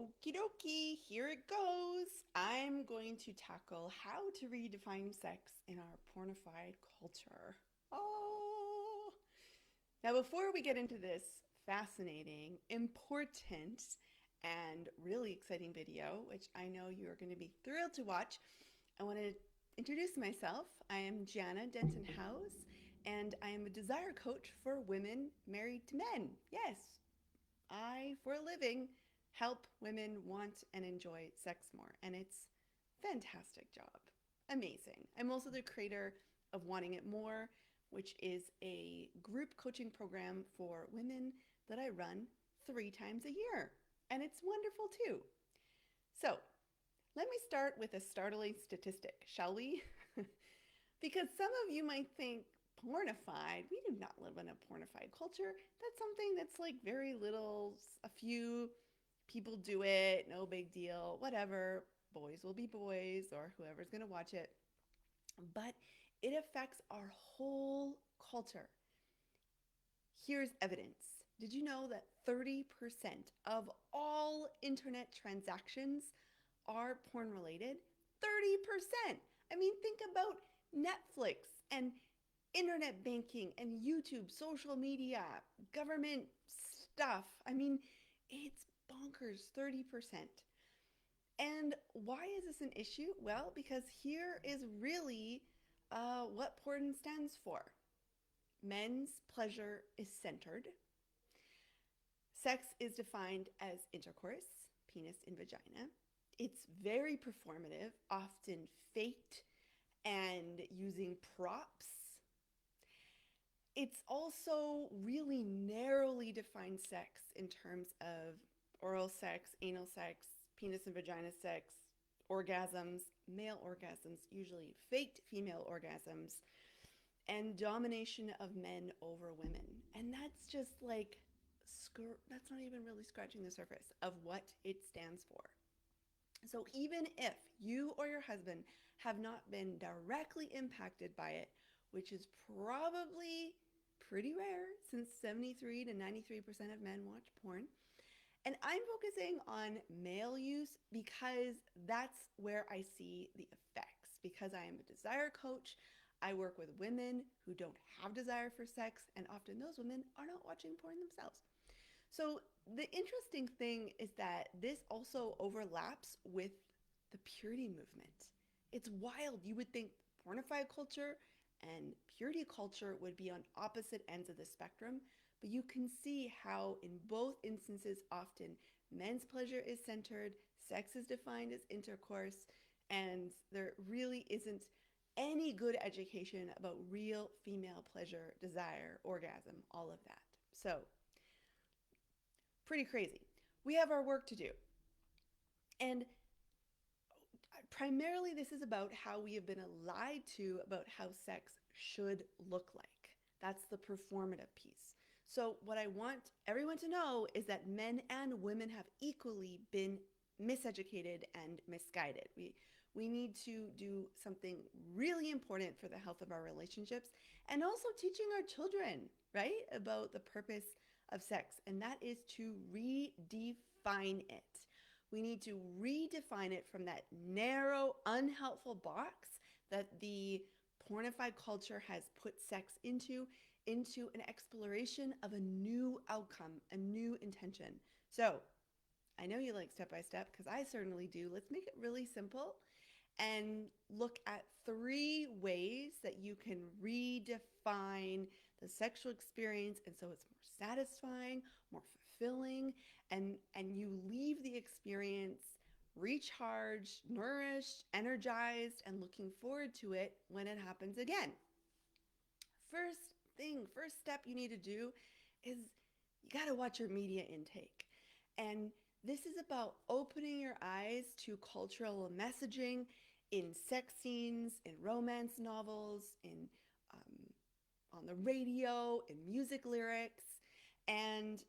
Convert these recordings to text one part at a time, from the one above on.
Okie dokie, here it goes. I'm going to tackle how to redefine sex in our pornified culture. Oh! Now, before we get into this fascinating, important, and really exciting video, which I know you're going to be thrilled to watch, I want to introduce myself. I am Janna Denton-Howes, and I am a desire coach for women married to men. Yes, I, for a living, help women want and enjoy sex more. And it's a fantastic job. Amazing. I'm also the creator of Wanting It More, which is a group coaching program for women that I run 3 times a year. And it's wonderful too. So let me start with a startling statistic, shall we? Because some of you might think pornified, we do not live in a pornified culture. That's something that's like very little, a few people do it, no big deal, whatever. Boys will be boys or whoever's going to watch it. But it affects our whole culture. Here's evidence. Did you know that 30% of all internet transactions are porn related? 30%. I mean, think about Netflix and internet banking and YouTube, social media, government stuff. I mean, it's bonkers, 30%. And why is this an issue? Well, because here is really what porn stands for. Men's pleasure is centered. Sex is defined as intercourse, penis and vagina. It's very performative, often faked and using props. It's also really narrowly defined sex in terms of oral sex, anal sex, penis and vagina sex, orgasms, male orgasms, usually faked female orgasms, and domination of men over women. And that's just like, that's not even really scratching the surface of what it stands for. So even if you or your husband have not been directly impacted by it, which is probably pretty rare since 73 to 93% of men watch porn, and I'm focusing on male use because that's where I see the effects. Because I am a desire coach, I work with women who don't have desire for sex, and often those women are not watching porn themselves. So the interesting thing is that this also overlaps with the purity movement. It's wild. You would think pornified culture and purity culture would be on opposite ends of the spectrum, but you can see how in both instances often men's pleasure is centered, sex is defined as intercourse, and there really isn't any good education about real female pleasure, desire, orgasm, all of that. So pretty crazy. We have our work to do. And primarily, this is about how we have been lied to about how sex should look like. That's the performative piece. So, what I want everyone to know is that men and women have equally been miseducated and misguided. We need to do something really important for the health of our relationships and also teaching our children, right, about the purpose of sex, and that is to redefine it. We need to redefine it from that narrow, unhelpful box that the pornified culture has put sex into an exploration of a new outcome, a new intention. So, I know you like step by step because I certainly do. Let's make it really simple and look at 3 ways that you can redefine the sexual experience, and so it's more satisfying, more fulfilling, and you leave the experience recharged, nourished, energized, and looking forward to it when it happens again. First step you need to do is you got to watch your media intake. And this is about opening your eyes to cultural messaging in sex scenes, in romance novels, in on the radio, in music lyrics, and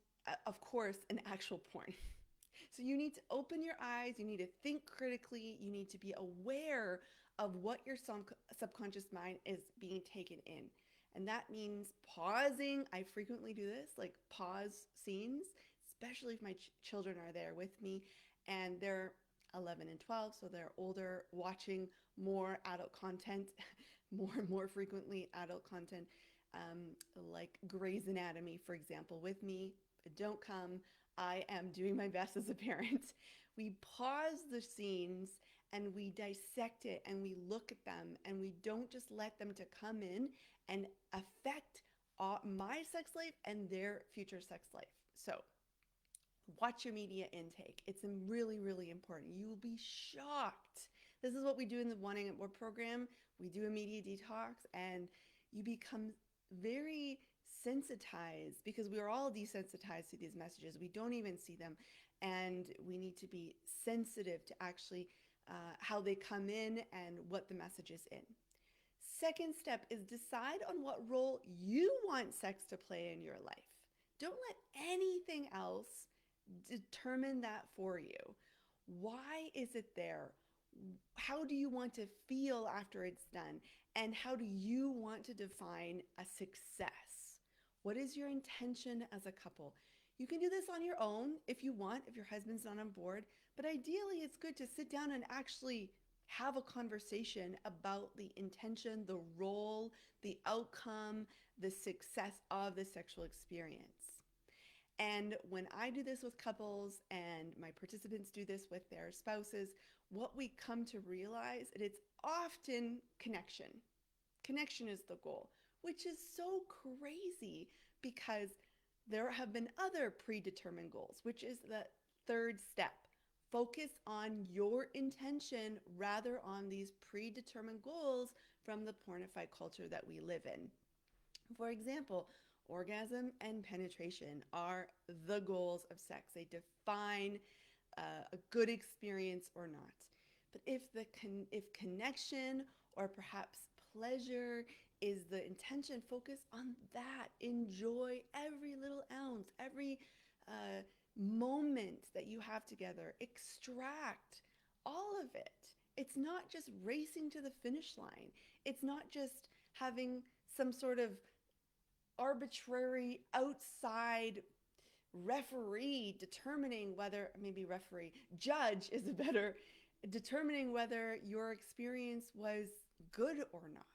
of course, in actual porn. So you need to open your eyes, you need to think critically, you need to be aware of what your subconscious mind is being taken in. And that means pausing. I frequently do this, like pause scenes, especially if my children are there with me and they're 11 and 12, so they're older, watching more adult content, more and more frequently adult content, like Grey's Anatomy, for example, with me. Don't come. I am doing my best as a parent. We pause the scenes and we dissect it and we look at them and we don't just let them to come in and affect my sex life and their future sex life. So watch your media intake. It's really, really important. You will be shocked. This is what we do in the Wanting It More program. We do a media detox and you become very sensitized because we are all desensitized to these messages. We don't even see them, and we need to be sensitive to actually how they come in and what the message is in. Second step is decide on what role you want sex to play in your life. Don't let anything else determine that for you. Why is it there? How do you want to feel after it's done? And how do you want to define a success? What is your intention as a couple? You can do this on your own if you want, if your husband's not on board, but ideally it's good to sit down and actually have a conversation about the intention, the role, the outcome, the success of the sexual experience. And when I do this with couples and my participants do this with their spouses, what we come to realize is it's often connection. Connection is the goal, which is so crazy because there have been other predetermined goals, which is the third step. Focus on your intention rather on these predetermined goals from the pornified culture that we live in. For example, orgasm and penetration are the goals of sex. They define a good experience or not. But if connection or perhaps pleasure is the intention, focus on that. Enjoy every little ounce, every moment that you have together. Extract all of it. It's not just racing to the finish line. It's not just having some sort of arbitrary outside referee determining whether, maybe referee, judge is a better, determining whether your experience was good or not.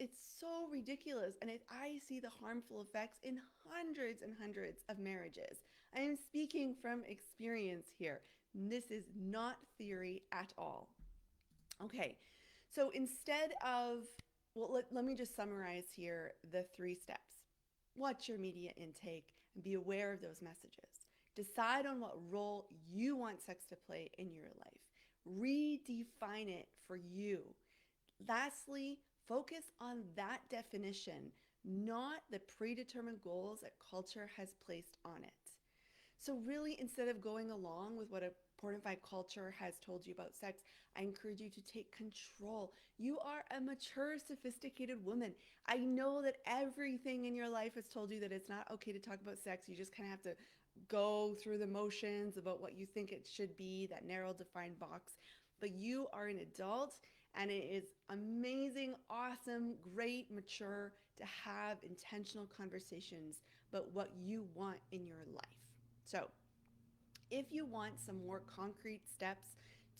It's so ridiculous, and I see the harmful effects in hundreds and hundreds of marriages. I am speaking from experience here. This is not theory at all. Okay, so instead of, well, let me just summarize here the 3 steps. Watch your media intake and be aware of those messages. Decide on what role you want sex to play in your life. Redefine it for you. Lastly, focus on that definition, not the predetermined goals that culture has placed on it. So really, instead of going along with what a pornified culture has told you about sex, I encourage you to take control. You are a mature, sophisticated woman. I know that everything in your life has told you that it's not okay to talk about sex. You just kind of have to go through the motions about what you think it should be, that narrow, defined box. But you are an adult, and it is amazing, awesome, great, mature to have intentional conversations about what you want in your life. So if you want some more concrete steps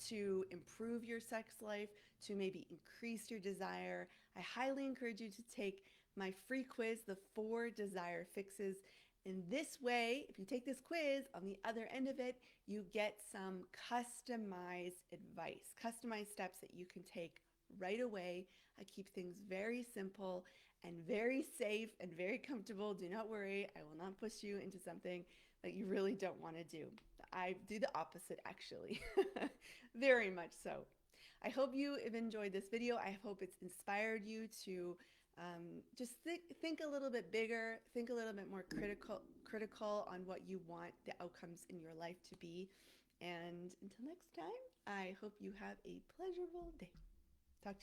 to improve your sex life, to maybe increase your desire, I highly encourage you to take my free quiz, the 4 Desire Fixes. In this way, if you take this quiz, on the other end of it, you get some customized advice, customized steps that you can take right away. I keep things very simple and very safe and very comfortable. Do not worry, I will not push you into something that you really don't want to do. I do the opposite, actually. Very much so. I hope you have enjoyed this video. I hope it's inspired you to just think a little bit bigger, think a little bit more critical on what you want the outcomes in your life to be. And until next time, I hope you have a pleasurable day. Talk to you